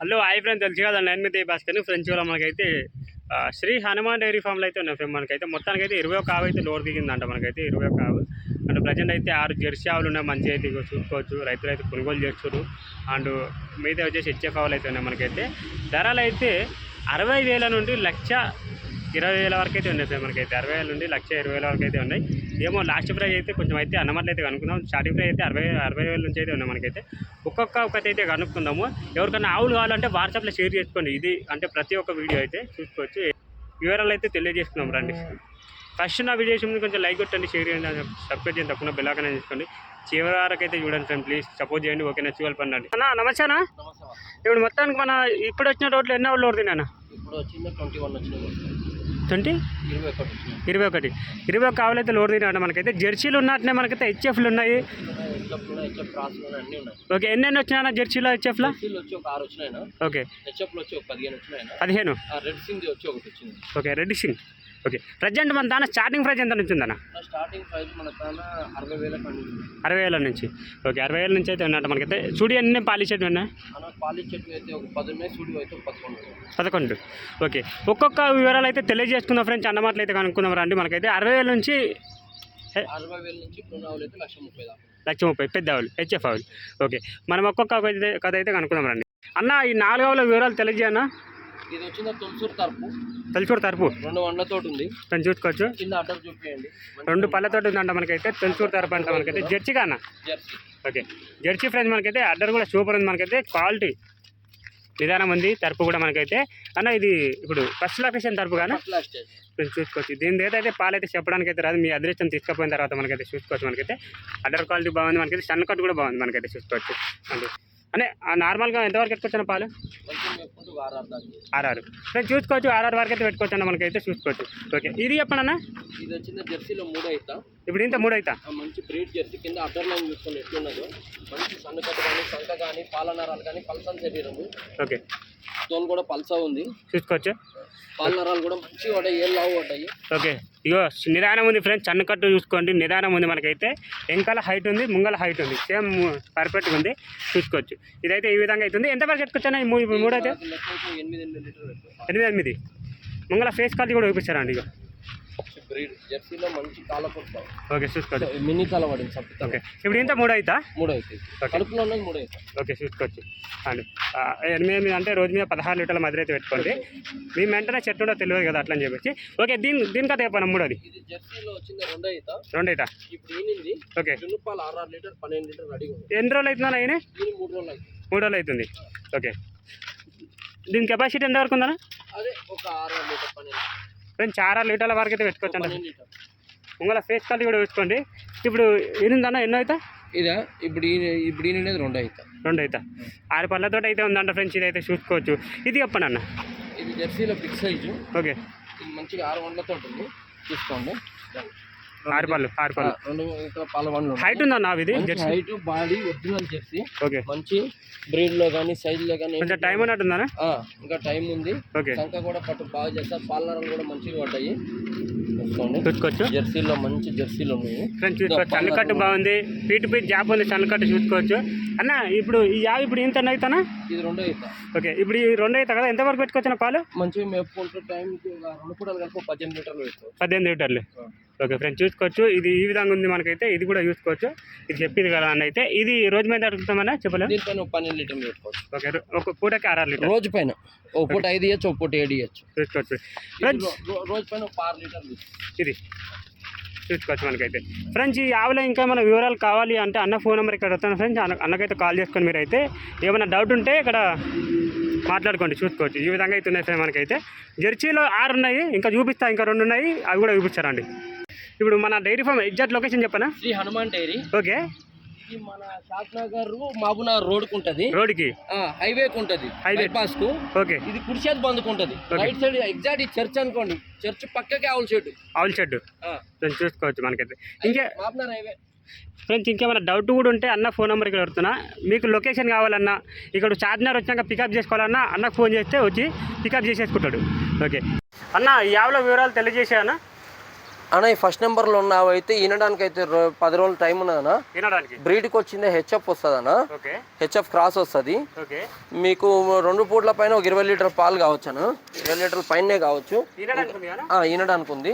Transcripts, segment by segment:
Hello hi friends, తెలుసు కదా నేను మీ భాస్కర్ని ఫ్రెండ్స్ వల్ల మనకైతే శ్రీ హనుమాన్ డైరీ ఫామ్లో అయితే ఉన్నాయి ఫ్రెండ్. మనకైతే మొత్తానికి 21 ఆవు అయితే లోడ్ దిగిందంట. మనకైతే 21 ఆవు అండ్ ప్రజెంట్ అయితే 6 జెర్సీ ఆవులు ఉన్నాయి. మంచిగా అయితే చూసుకోవచ్చు, రైతులు అయితే కొనుగోలు చేస్తున్నారు. అండ్ మీద వచ్చేసి హెచ్ఎఫ్ ఆవులు అయితే ఉన్నాయి. మనకైతే ధరలు అయితే 60,000 నుండి 1,20,000 వరకు అయితే ఉన్నాయి ఫ్రెండ్. మనకైతే 60,000 నుండి 1,20,000 వరకు అయితే ఉన్నాయి. ఏమో లాస్ట్ ప్రైజ్ అయితే కొంచెం అయితే అన్నమాటలు అయితే కనుక్కుందాం. స్టార్టింగ్ ప్రైజ్ అయితే 60,000 నుంచి అయితే ఉన్నాయి. మనకైతే ఒక్కొక్కటి అయితే కనుక్కుందాము. ఎవరికైనా ఆవులు కావాలంటే వాట్సాప్లో షేర్ చేసుకోండి. ఇది అంటే ప్రతి ఒక్క వీడియో అయితే చూసుకోవచ్చు. వివరాలు అయితే తెలియజేసుకుందాం రండి. ఫస్ట్ నా వీడియో ముందు కొంచెం లైక్ కొట్టండి, షేర్ చేయండి, సబ్స్క్రైబ్ చేయండి, తప్పకుండా బెల్ ఐకాన్ చేసుకోండి. చివరి వరకు అయితే చూడండి ఫ్రెండ్, ప్లీజ్ సపోర్ట్ చేయండి. ఓకేనా, చూడాలి పని అండి అన్న. నమస్తేనా. ఇప్పుడు మొత్తానికి మన ఇప్పుడు వచ్చిన రోడ్లు ఎన్ని ఆవులు ఓడుతున్నాయి? ఇప్పుడు వచ్చింది 21 వచ్చినాయి. 21 ఆవులు అయితే లోడ్ తిన్నాడు. మనకైతే జెర్సీలు ఉన్నట్టునే, మనకైతే హెచ్ఎఫ్లు ఉన్నాయి. ఓకే, ఎన్ని వచ్చినాయన్న జెర్సీలో? హెచ్ఎఫ్లో వచ్చి ఒక 6 వచ్చినాయి. ఓకే, హెచ్ఎఫ్లో వచ్చి ఒక 15 వచ్చినాయి. 15. రెడ్ సింగ్ వచ్చి ఒకటి వచ్చింది. Okay, red Singh. Okay, present మన దాని స్టార్టింగ్ ప్రైస్ ఎంత నుంచి ఉందన్న? స్టార్టింగ్ ప్రైస్ మన దాని 60,000 నుంచి. ఓకే, 60,000 నుంచి అయితే ఉన్నట్టు. మనకైతే చూడి అన్నీ పాలిష్ చెట్టు ఉన్నాయి. పాలిష్ చెట్టు అయితే ఒక 10 ఉన్నాయి, చూడి అయితే 11. ఓకే, ఒక్కొక్క వివరాలు అయితే తెలియజేసుకుందాం ఫ్రెండ్స్. అన్నమాటలు అయితే కనుక్కుందాం రండి. మనకైతే 60,000 నుంచి 60,000 నుంచి ఇప్పుడు ఆవులు అయితే 1,30,000. 1,30,000 పెద్ద ఆవులు, హెచ్ఎఫ్ ఆవులు. ఓకే, మనం ఒక్కొక్క కథ అయితే కనుక్కుందాం రండి. అన్న, ఈ 4 ఆవుల వివరాలు తెలియజేయన్నా. ఇది వచ్చింది తొలసూరు తరపు. 2 వండ్లతోటి ఉంది. దాన్ని చూసుకోవచ్చు. కింద అడ్డర్ చూపించండి. 2 పళ్ళతోటి ఉందంట. మనకైతే తొలసూరు తరపు అంట. మనకైతే జెర్సీ కానా? జెర్సీ. Okay, Jersey friends. మనకైతే అడ్డర్ కూడా సూపర్ ఉంది. మనకైతే క్వాలిటీ నిదానం ఉంది. తరపు కూడా మనకైతే అన్న ఇది ఇప్పుడు ఫస్ట్ లొకేషన్ తరపు కానీ చూసుకోవచ్చు. దీని ఏదైతే పాలైతే చెప్పడానికి అయితే రాదు. మీ అదృష్టం తీసుకుపోయిన తర్వాత మనకైతే చూసుకోవచ్చు. మనకైతే అడ్డర్ క్వాలిటీ బాగుంది. మనకైతే సన్ కట్ కూడా బాగుంది. మనకైతే చూసుకోవచ్చు. అంటే నార్మల్గా ఎంతవరకు పెట్టుకోవచ్చు పాలు? 6 నేను చూసుకోవచ్చు. 6 వరకు అయితే పెట్టుకోవచ్చు అన్న. మనకైతే చూసుకోవచ్చు. ఓకే, ఇది చెప్పండి. ఇది వచ్చిన జెర్సీలో 3 అవుతా. ఇప్పుడు ఇంత 3 అవుతా. మంచి బ్రీడ్ జెర్సీ. కింద అడ్డర్ లైన్ చూసుకోండి ఎట్లున్నదో. మంచి సన్నకట్టు కానీ సంక కానీ పాలనరాలు కానీ పల్సన్ శరీరము. ఓకే, తోలు కూడా పల్సా ఉంది. చూసుకోవచ్చు. పాలనరాలు కూడా మంచి పడ్డాయి, ఏళ్ళు లావు పడ్డాయి. ఓకే, ఇగో నిదానం ఉంది ఫ్రెండ్స్. సన్నకట్టు చూసుకోండి, నిదానం ఉంది. మనకైతే వెంకాల హైట్ ఉంది, ముంగల హైట్ ఉంది. సేమ్ పర్ఫెక్ట్గా ఉంది. చూసుకోవచ్చు. ఇదైతే ఈ విధంగా అవుతుంది. ఎంతవరకు పెట్టుకోవచ్చా? ఈ 3 అయితే 8 ముంగల ఫేస్ క్వాలిటీ కూడా చూపిస్తారండి. ఇక బ్రీడ్ జెర్సీలో మంచి కాలపొట్ట. ఓకే, చూసుకోవచ్చు. మినీ కాల పడింది. ఓకే, ఇప్పుడు ఇంత 3 అవుతా. 3 అవుతాయి. కడుపులో ఉన్నది 3 అవుతాయి. ఓకే, చూసుకోవచ్చు. అండ్ 8 అంటే రోజు మీద 16 లీటర్ల మధ్య అయితే పెట్టుకోండి. మీ వెంటనే చెట్టు కూడా తెలియదు కదా, అట్లా అని చెప్పేసి. ఓకే, దీనికైతే చెప్పండి 3అది. ఇది జెర్సీలో వచ్చింది 2 అవుతా. 2 అవుతా. ఇప్పుడు ఈనింది. ఓకే, జున్నుపాలు 6 లీటర్ 12 లీటర్ రెడీగా ఉంది. ఎన్ని రోజులు అవుతుందా అయినా? 3 రోజులు అవుతుంది. 3 రోజులు అవుతుంది. ఓకే, దీని కెపాసిటీ ఎంత వరకు ఉందా? అదే ఒక 6 లీటర్ 12 ఫ్రెండ్స్ 6 లీటర్ల వరకు అయితే పెట్టుకోవచ్చు అండి. 12 లీటర్. ముంగల ఫేస్ క్వాలిటీ కూడా చూసుకోండి. ఇప్పుడు ఏనుందన్న ఎన్నో అవుతా? ఇదా ఇప్పుడు ఈనేది 2 అవుతా. 2 అవుతా. 6 పళ్ళతో అయితే ఉందంట ఫ్రెండ్స్. ఇదైతే చూసుకోవచ్చు. ఇది చెప్పండి అన్న. ఇది జెర్సీలో బిగ్ సైజు. ఓకే, ఇది మంచిగా 6 వండ్లతో ఉంటుంది. చూసుకోండి. 6 పళ్ళు. 2 ఇక్కడ పాల వండ్లు. హైట్ ఉందన్న ఇది Jersey? Height body original Jersey. Okay, మంచి బ్రీడ్ లో కానీ సైజ్ లో కానీ కొంచెం టైం ఉన్నట్టుందా? ఇంకా టైం ఉంది. ఓకే, సంక కూడా పట్టు బాగా చేస్తారు. పాలనరాలు కూడా మంచిగా పడ్డాయి. చూసుకోవచ్చు. జెర్సీలో మంచి జెర్సీలు ఉన్నాయి ఫ్రెండ్స్. చూసుకోవచ్చు. సన్నకట్టు బాగుంది. పీట్ జాబ్ ఉంది. సన్నకట్టు చూసుకోవచ్చు అన్న. ఇప్పుడు ఈ యాభై ఇప్పుడు ఇంత అవుతానా? ఇది 2 అవుతా. ఓకే, ఇప్పుడు ఈ 2 అవుతా కదా. ఎంతవరకు పెట్టుకోవచ్చు పాలు? మంచిగా మేపుకుంటే టైంకి 2 పూటలు కలిపి 18 లీటర్లు పెట్టుకోవచ్చు. 18 లీటర్లు. ఓకే ఫ్రెండ్స్, చూసుకోవచ్చు. ఇది ఈ విధంగా ఉంది. మనకైతే ఇది కూడా చూసుకోవచ్చు. ఇది చెప్పింది కదా అన్న. అయితే ఇది రోజు మీద అడుగుతామన్నా చెప్పలేదు. దీనిపైన 12 లీటర్లు పెట్టుకోవచ్చు. ఓకే, ఒక పూటకి 6 లీటర్ రోజు పైన. ఒక పూట 5 ఇవ్వచ్చు, ఒక పూట 7 ఇవ్వచ్చు. చూసుకోవచ్చు. రోజు పైన 6 లీటర్లు ఇది చూసుకోవచ్చు. మనకైతే ఫ్రెండ్స్, ఈ ఆవులో ఇంకా మన వివరాలు కావాలి అంటే అన్న ఫోన్ నెంబర్ ఇక్కడ వస్తాను ఫ్రెండ్స్. అన్నకైతే కాల్ చేసుకొని మీరు అయితే ఏమైనా డౌట్ ఉంటే ఇక్కడ మాట్లాడుకోండి. చూసుకోవచ్చు. ఈ విధంగా అయితే ఉన్నాయి ఫ్రెండ్. మనకైతే జెర్సీలో 6 ఉన్నాయి. ఇంకా చూపిస్తా, ఇంకా 2 ఉన్నాయి. అవి కూడా చూపిస్తారండి. ఇప్పుడు మన డైరీ ఫామ్ ఎగ్జాక్ట్ లొకేషన్ చెప్పనా? శ్రీ హనుమాన్ డైరీ. ఓకే, ఇది మన షాద్నగర్ మహబూబ్నగర్ రోడ్కు ఉంటుంది. రోడ్కి హైవేకి ఉంటుంది. బైపాస్ కు. ఓకే, ఇది కుడి చేతి బందుకు ఉంటుంది. రైట్ సైడ్ ఎగ్జాక్ట్ చర్చ్ అనుకోండి. చర్చ్ పక్కకి ఆవుల షెడ్. చూసుకోవచ్చు. మనకైతే ఇంకా మహబూబ్నగర్ హైవే ఫ్రెండ్స్. ఇంకేమైనా డౌట్ కూడా ఉంటే అన్న ఫోన్ నెంబర్ ఇక్కడ పెడుతున్నా. మీకు లొకేషన్ కావాలన్నా, ఇక్కడ చార్మినార్ వచ్చినాక పికప్ చేసుకోవాలన్నా అన్నకు ఫోన్ చేస్తే వచ్చి పికప్ చేసేసుకుంటాడు. ఓకే అన్న, ఈ ఆవుల వివరాలు తెలియజేసా అన్న. అన్న ఈ ఫస్ట్ నెంబర్లో ఉన్నవి అయితే ఈనడానికి అయితే 10 రోజులు టైం ఉన్నదన్నా. తినడానికి బ్రీడ్కి వచ్చిందే హెచ్ఎఫ్ వస్తుందన్నా. ఓకే హెచ్ఎఫ్ క్రాస్ వస్తుంది. ఓకే మీకు 2 పూట్ల పైన ఒక 20 లీటర్ పాలు కావచ్చును. 20 లీటర్ల పైనే కావచ్చు. ఈనడానికి ఉంది.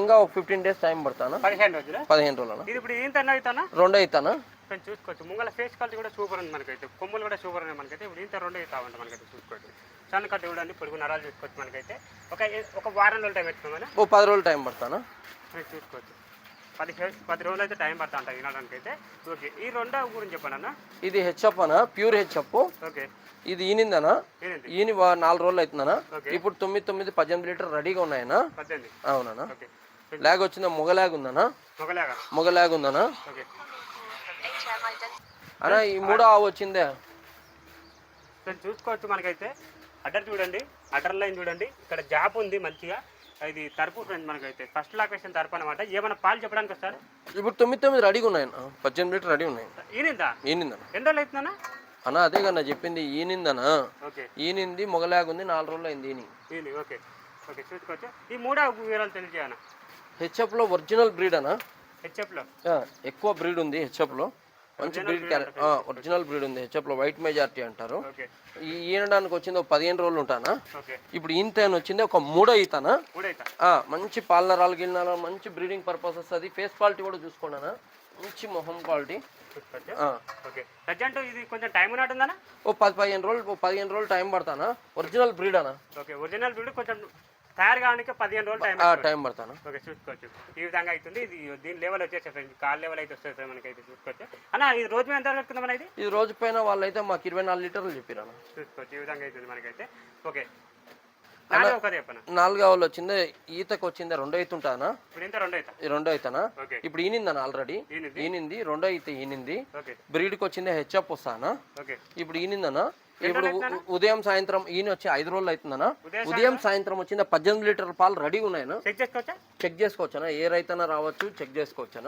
ఇంకా ఒక 15 డేస్ టైం పడతాను. 15 రోజులు రెండు అవుతానా. చూసుకోవచ్చు ముంగల ఫేస్ క్వాలిటీ కూడా సూపర్ ఉంది మనకైతే. కొమ్ములు కూడా సూపర్ ఉన్నాయి మనకైతే. ఇప్పుడు ఇంత 2 అవుతా ఉంటాయి మనకైతే. చూసుకోవచ్చు సన్న కట్టు చూడండి, పొడుగు నరాలు చూసుకోవచ్చు మనకైతే. ఒక వారం రోజులు టైం పెట్టుకోమని ఓ 10 రోజులు టైం పడతానా. చూసుకోవచ్చు 10 రోజులు అయితే టైం పడతా ఉంటుంది వినడానికి అయితే. ఓకే ఈ రెండో గురించి చెప్పండి అన్న. ఇది హెచ్ఎఫ్ అనా, ప్యూర్ హెచ్ఎఫ్. ఓకే ఇది ఈనిందనా. ఈని 4 రోజులు అవుతుందనా. ఇప్పుడు 9 18 లీటర్ రెడీగా ఉన్నాయనా. అవునా. లాగ్ వచ్చిందా, మొగ లాగ్ ఉందనా. మొగ లాగ్ ఉందనా అన్నా. ఈ 3 ఆవు వచ్చిందే చూసుకోవచ్చు మనకైతే. అడ్డర్ చూడండి, అడ్డర్ లైన్ చూడండి, ఇక్కడ జాప్ ఉంది మంచిగా. ఇది తరపు ఫ్రెండ్ మనకైతే ఫస్ట్ లొకేషన్ తరపు అనమాట. ఏమైనా పాలు చెప్పడానికి వస్తారు. ఇప్పుడు 9 రెడీగా ఉన్నాయి, 18 లీటర్ రెడీ ఉన్నాయి. ఈనిందా ఎన్ని రోజులు అవుతుందన్నా అన్న. అదే కన్నా చెప్పింది, ఈనిందనా. ఈనింది మొగలాగుంది, 4 రోజులు అయింది ఈని. ఓకే ఓకే చూసుకోవచ్చు. ఈ 3 వివరాలు తెలియజేయనా. హెచ్ఎఫ్లో ఒరిజినల్ బ్రీడ్ అనా. హెచ్ఎఫ్లో ఎక్కువ బ్రీడ్ ఉంది. హెచ్ఎఫ్లో మంచి బ్రీడ్ ఒరిజినల్ బ్రీడ్ ఉంది. హెచ్ఎఫ్లో వైట్ మెజారిటీ అంటారు. ఈనడానికి వచ్చింది ఒక 15 రోజులు ఉంటానా. ఇప్పుడు ఈతను వచ్చింది ఒక 3 ఈతనా. మంచి పాలనరాలు గిన్నెలు, మంచి బ్రీడింగ్ పర్పస్ వస్తుంది. ఫేస్ క్వాలిటీ కూడా చూసుకున్నానా, మంచి మొహం క్వాలిటీ. ఇది కొంచెం టైం ఉన్నట్టుందనా. ఓ 15 రోజులు టైం పడతానా. ఒరిజినల్ బ్రీడ్ అనా. ఒరిజినల్ బ్రీడ్ కొంచెం తయారు కావడానికి 15 రోజులు టైం పడతాను. ఓకే చూసుకోవచ్చు ఈ విధంగా అవుతుంది. ఇది దీని లెవెల్ వచ్చేసి ఫ్రెండ్స్ కాల్ లెవెల్ అయితే వస్తుంది మనకైతే. చూసుకోవచ్చు అన్న. ఇది రోజు మీద ఎంత పెట్టుకుందాం అనేది. ఇది రోజు పైన వాళ్ళైతే మాకు 24 లీటర్లు చెప్పారు. చూసుకోవచ్చు ఈ విధంగా అవుతుంది మనకైతే. ఓకే 4 ఆవులు వచ్చింది. ఈతకు వచ్చింది 2 అయితే ఉంటానా. ఇప్పుడు ఇంత 2 అవుతానా. ఇప్పుడు ఈనిందనా ఆల్రెడీ. ఈనింది 2 అయితే ఈనింది. బ్రీడ్కి వచ్చింది హెచ్ఎఫ్ వస్తానా. ఇప్పుడు ఈనిందనా. ఇప్పుడు ఉదయం సాయంత్రం ఈయన వచ్చి 5 రోజులు అవుతుందనా. ఉదయం సాయంత్రం వచ్చింది 18 లీటర్ పాలు రెడీ ఉన్నాయనా. చెక్ చేసుకోవచ్చా. ఏ రైతన్నా రావచ్చు, చెక్ చేసుకోవచ్చా.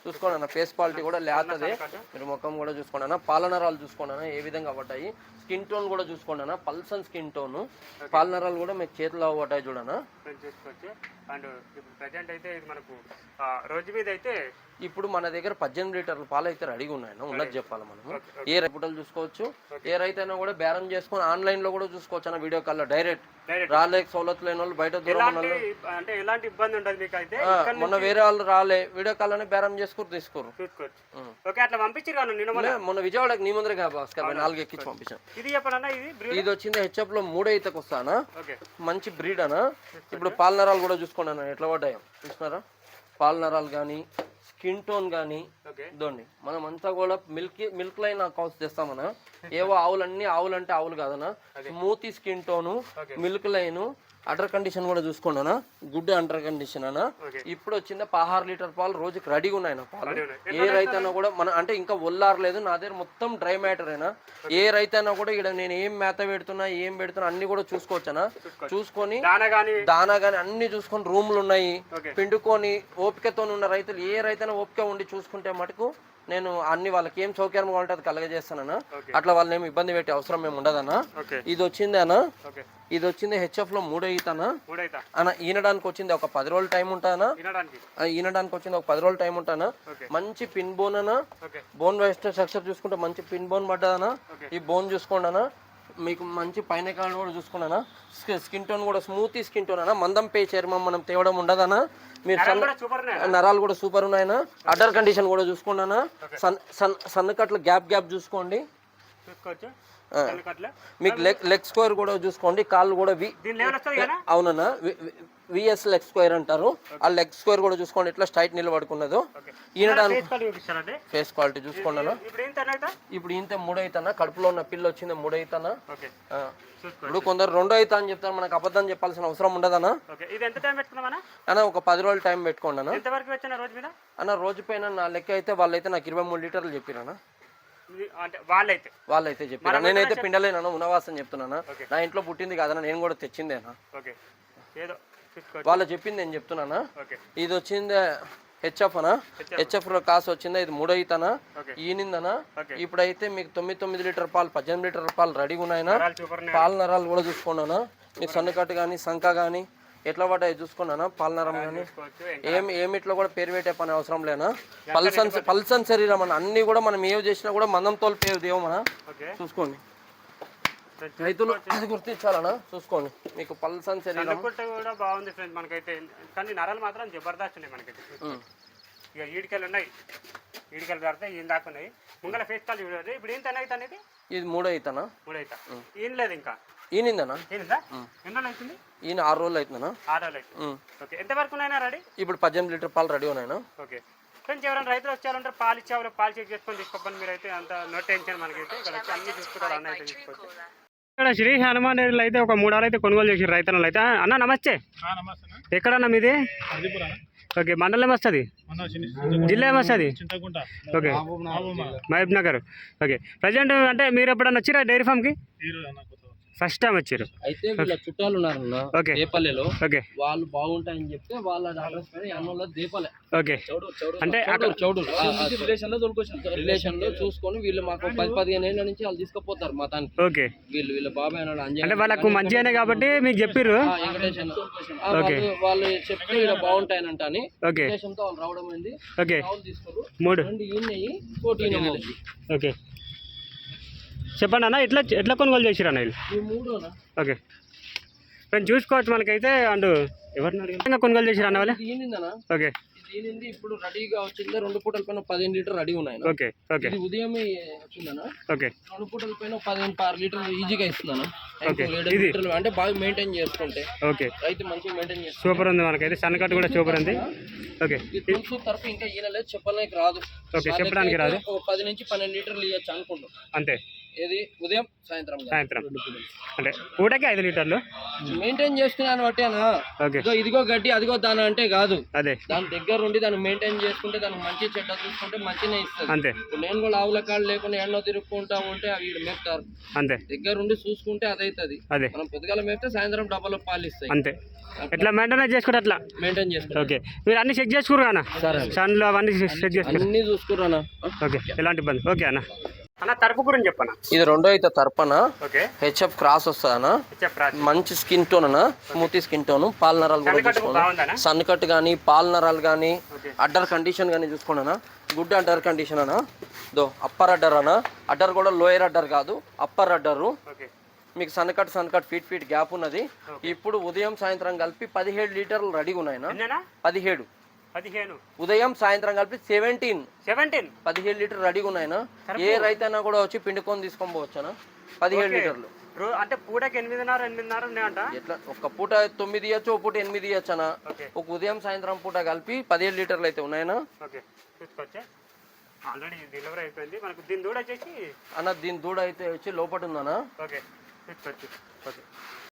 చూసుకోండి అన్న. ఫేస్ క్వాలిటీ కూడా లేతదే. మీరు ముఖం కూడా చూసుకోండి అన్న. పాలనరాలు చూసుకోండి అన్న ఏ విధంగా పడ్డాయి. స్కిన్ టోన్ కూడా చూసుకోండి అన్న. పల్సన్ స్కిన్ టోన్. పాలనరాలు కూడా మీకు చేతిలో పడ్డాయి చూడనా. చూసుకోవచ్చు. అండ్ ఇప్పుడు ప్రజెంట్ అయితే ఇది మనకు రోజు మీద అయితే ఇప్పుడు మన దగ్గర 18 లీటర్ల పాలు అయితే రెడీగా ఉన్నాయన్న. ఉన్నది చెప్పాలి మనము. ఏ రైతులు చూసుకోవచ్చు. ఏ రైతైనా కూడా బేరం చేసుకొని ఆన్లైన్ లో కూడా చూసుకోవచ్చు అన్న. వీడియో కాల్ లో డైరెక్ట్ రాలేక సౌలత్ లేని వాళ్ళు, బయట దూరం అంటే ఎలాంటి ఇబ్బంది ఉండదు మీకు అయితే. మొన్న వేరే వాళ్ళు రాలే, వీడియో కాల్ లోనే బేరం చేసుకుని తీసుకోరు. ఓకే అట్లా పంపించారు. మొన్న విజయవాడకి నీ ముందరే భాస్కర్ 4 ఎక్కించి పంపించాను. ఇది చెప్పాలన్నా. ఇది వచ్చింది హెచ్ఎఫ్ లో 3 ఈతకు వస్తానా. మంచి బ్రీడ్ అనా. ఇప్పుడు పాలనరాలు కూడా చూసుకోండి అన్న ఎట్లా పడ్డాయో చూస్తున్నారా. పాలనరాలు కానీ, స్కిన్ టోన్ కానీ ఇదండి. మనం అంతా కూడా మిల్క్ లైన్ కౌస్ చేస్తామన్నా. ఏవో ఆవులన్నీ ఆవులంటే ఆవులు కాదన్నా. Smoothie skin tone, milk line, under condition కూడా చూసుకోండి. గుడ్ అండర్ కండిషన్ అన్న. ఇప్పుడు వచ్చింది 16 లీటర్ పాలు రోజుకి రెడీగా ఉన్నాయన్న. పాలు ఏ రైతైనా కూడా మన అంటే ఇంకా ఒల్లారలేదు నా దగ్గర. మొత్తం డ్రై మ్యాటర్ అయినా. ఏ రైతైనా కూడా ఇక్కడ నేను ఏం మేత పెడుతున్నా, ఏం పెడుతున్నా అన్ని కూడా చూసుకోవచ్చనా. చూసుకొని దానా గానీ అన్ని చూసుకొని రూమ్లు ఉన్నాయి పిండుకొని ఓపికతో ఉన్న రైతులు, ఏ రైతైనా ఓపిక ఉండి చూసుకుంటే మటుకు నేను అన్ని వాళ్ళకి ఏం సౌకర్యంగా ఉంటే అది కలగజేస్తానన్నా. అట్లా వాళ్ళని ఏమి ఇబ్బంది పెట్టే అవసరం ఏమి ఉండదన్నా. ఇది వచ్చింది అన్న. ఇది వచ్చింది హెచ్ఎఫ్ లో 3 ఈతనా అన్న. ఈనడానికి వచ్చింది ఒక 10 రోజులు టైం ఉంటానా. ఈనడానికి వచ్చింది ఒక 10 రోజులు టైం ఉంటానా. మంచి పిన్ బోన్ అనా. బోన్ వేస్ట్ స్ట్రక్చర్ చూసుకుంటే మంచి పిన్ బోన్ పడ్డదనా. ఈ బోన్ చూసుకోండి అన్న. మీకు మంచి పైన కాళ్ళు కూడా చూసుకున్నానా. స్కిన్ టోన్ కూడా స్మూతీ స్కిన్ టోన్ అన్న. మందం పే చర్మం మనం తేవడం ఉండదనా. మీరు నరాలు కూడా సూపర్ ఉన్నాయన. అడర్ కండిషన్ కూడా చూసుకున్నానా. సన్నకట్లు గ్యాప్ చూసుకోండి. మీకు లెగ్ స్క్వేర్ కూడా చూసుకోండి. కాళ్ళు కూడా అవునన్నా విఎస్ లెగ్ స్క్వేర్ అంటారు. ఆ లెగ్ స్క్వేర్ కూడా చూసుకోండి ఎట్లా స్ట్రైట్ నిలబడుకున్నదో. ఈనడానికి ఫేస్ క్వాలిటీ చూసుకోండి. ఇప్పుడు ఇంత 3 అవుతానా. కడుపులో ఉన్న పిల్ల వచ్చింది 3 అవుతానా. ఇప్పుడు కొందరు 2 అవుతా అని చెప్తారు. మనకు అబద్ధం చెప్పాల్సిన అవసరం ఉండదన్నా. అన్న ఒక 10 రోజులు టైం పెట్టుకోండి అన్న. అన్న రోజు పైన నా లెక్క అయితే వాళ్ళైతే నాకు 23 లీటర్లు చెప్పిరన్నా. వాళ్ళైతే చెప్పారు. నేనైతే పిండలేనా ఉన్నవాసం చెప్తున్నానా. నా ఇంట్లో పుట్టింది కాదన్నా, నేను కూడా తెచ్చిందేనా. వాళ్ళు చెప్పింది నేను చెప్తున్నానా. ఇది వచ్చింది హెచ్ఎఫ్ అనా. హెచ్ఎఫ్ లో కాసు వచ్చిందా. ఇది 3 అవుతానా. ఈనిందనా. ఇప్పుడైతే మీకు 9 లీటర్ పాలు 18 లీటర్ పాలు రెడీగా ఉన్నాయనా. పాల నరాలు కూడా చూసుకున్నానా. మీకు సన్నకట్టు కానీ సంక కానీ ఎట్లా పడ్డాయి చూసుకున్నానా పాలనరం కానీ చూసుకోవచ్చు. ఏమిట్లో కూడా పేరు పెట్టే పని అవసరం లేనా. పల్సన్ శరీరం అన్న అన్ని కూడా మనం ఏం చేసినా కూడా మందంతో పేరు దేవమనా. ఓకే చూసుకోండి రైతులు అది గుర్తించాలనా. చూసుకోండి మీకు పల్సన్ శరీరం సన్నకుట్ట కూడా బాగుంది ఫ్రెండ్స్ మనకైతే. కానీ నరాలు మాత్రం జబర్దస్త్ ఉన్నాయి మనకైతే. ఇక ఈడికలు ఉన్నాయి, ఈడికలు పడితే ఈయన దాకా ఉన్నాయి. ముంగల ఫేస్ కాల్ చూడండి. ఇప్పుడు ఏం తన అనేది ఇది 3 అవుతానా. 3 అవుతా ఈయన లేదు ఇంకా ఈయనిందనా. ఈయనదా ఎన్ని రోజులు అవుతుంది? ఈయన 6 రోజులు అవుతుందనా. 6 రోజులు అవుతుంది. ఓకే ఎంత వరకు ఉన్నాయినా రెడీ? ఇప్పుడు 18 లీటర్ పాలు రెడీ ఉన్నాయినా. ఓకే ఫ్రెండ్స్ ఎవరైనా రైతులు వచ్చారంటే పాలు ఇచ్చేవాళ్ళు పాలు చెక్ చేసుకొని తీసుకోండి. మీరైతే అంత నో టెన్షన్ మనకైతే. ఇక్కడ వచ్చి అన్ని చూసుకుంటారు అన్న అయితే తీసుకోవచ్చు. ఇక్కడ శ్రీ హనుమాన్ డైరీలో అయితే ఒక 3 అయితే కొనుగోలు చేసారు రైతులు అయితే. అన్న నమస్తే. ఎక్కడన్నా మీది? ఓకే మండలం వస్తుంది, జిల్లా ఏమొస్తుంది? Okay Mahabubnagar. Okay present అంటే మీరు ఎప్పుడన్నా వచ్చిరా డైరీ ఫామ్కి? ఫస్ట్ టైం వచ్చారు. అయితే వీళ్ళ చుట్టాలు ఉన్నారు ఓకే దేపల్లెలో. ఓకే వాళ్ళు బాగుంటాయని చెప్తే వాళ్ళ అడ్రస్ పైన అన్నోళ్ళ దేపల్లె. ఓకే అంటే చౌడు రిలేషన్ లో చూసుకొని వీళ్ళు మాకు 10-15 ఏళ్ళ నుంచి వాళ్ళు తీసుకుపోతారు మతానికి. ఓకే వీళ్ళ బాబాయ్ అన్నాడు అంటే వాళ్ళకు మంచిగానే కాబట్టి మీకు చెప్పిర్రు. వాళ్ళు చెప్తే వీళ్ళ బాగుంటాయనంట అని ఓకే ఉద్దేశంతో వాళ్ళు రావడం అయింది. ఓకే తీసుకోరు 3 ఓకే చెప్పండి అన్న ఎట్లా కొనుగోలు చేసిరు అన్న? ఓకే ఫ్రెండ్స్ చూసుకోవచ్చు మనకైతే. అండ్ ఎవరిని అడిగినా కొనుగోలు చేసిరు అన్న వాళ్ళు. ఓకే ఇప్పుడు రెడీగా వచ్చింది 2 పూటల పైన 15 లీటర్ రెడీ ఉన్నాయి. ఓకే ఓకే ఉదయం వచ్చిందనా. ఓకే 2 పూటల పైన 16 లీటర్లు ఈజీగా ఇస్తున్నాను. అంటే బాగా మెయింటైన్ చేసుకుంటే ఓకే రైతు మంచిగా మెయింటైన్ చేస్తుంది. సూపర్ ఉంది మనకైతే. సన్నకట్ కూడా సూపర్ ఉంది. ఓకే తెలుసు తరఫు ఇంకా ఈయన లేదు చెప్పడానికి రాదు. ఓకే చెప్పడానికి రాదు. 10 నుంచి 12 లీటర్లు ఇవ్వచ్చు అనుకుంటాం అంతే. ఏది ఉదయం సాయంత్రం అంటే పూటకి 5 లీటర్లు మెయింటైన్ చేసుకున్నాను బట్టేనా. ఓకే ఇదిగో గడ్డి అదిగో దాని అంటే కాదు. అదే దాని దగ్గర ఉండి దాన్ని మెయింటైన్ చేసుకుంటే దానికి మంచి చెడ్డ చూసుకుంటే మంచిగా ఇస్తుంది. అంతే. నేను కూడా ఆవుల కాళ్ళు లేకుండా ఎన్నో తిరుగుకుంటా ఉంటే అవి మేపుతారు. అంతే దగ్గర ఉండి చూసుకుంటే అదైతుంది. అదే మనం పొద్దుగాల మేపితే సాయంత్రం డబ్బాలో పాలు ఇస్తాయి. అంతే. ఎట్లా మెయింటైన్ చేసుకుంటే అట్లా మెయింటైన్ చేసుకుంటా. ఓకే మీరు అన్ని చెక్ చేసుకురు అన్న? సన్లు అవన్నీ చెక్ చేసుకురు అన్ని చూసుకురానా. ఓకే ఎలాంటి ఇబ్బంది. ఓకే అన్న అన్న తరపు గురించి చెప్పనా? ఇది 2 అయితే తరపన ఓకే హెచ్ఎఫ్ క్రాస్ వస్తుందనా. మంచి స్కిన్ టోన్ అన్న, స్మూతీ స్కిన్ టోన్. పాల నరాలు కూడా చూసుకోండి. సన్ కట్ కానీ పాల నరాలు కానీ అడ్డర్ కండిషన్ కానీ చూసుకోండి. గుడ్ అడ్డర్ కండిషన్ అన్న. అప్పర్ అడ్డర్ అన్న. అడ్డర్ కూడా లోయర్ అడ్డర్ కాదు, అప్పర్ అడ్డరు. మీకు సన్ కట్ ఫీట్ గ్యాప్ ఉన్నది. ఇప్పుడు ఉదయం సాయంత్రం కలిపి 17 లీటర్లు రెడీగా ఉన్నాయన్నా. 17 ఉదయం సాయంత్రం కలిపి 17 లీటర్ రెడీగా ఉన్నాయన్నా. ఏ రైతైనా కూడా వచ్చి పిండుకొని తీసుకొని పోవచ్చానా. 17 లీటర్లు అంటే పూటకి 8:30 అంట. ఎట్లా ఒక పూట 9 ఇవ్వచ్చు, ఒక పూట 8 ఇవ్వచ్చు అన్న. ఒక ఉదయం సాయంత్రం పూట కలిపి 17 లీటర్లు అయితే ఉన్నాయన్నా. ఓకే చూసుకోవచ్చా ఆల్రెడీ డెలివరీ అయిపోయింది మనకు. దీని దూడ వచ్చేసి అన్న దీని దూడ అయితే వచ్చి లోపల ఉందన్నా. ఓకే చూసుకోవచ్చు. ఓకే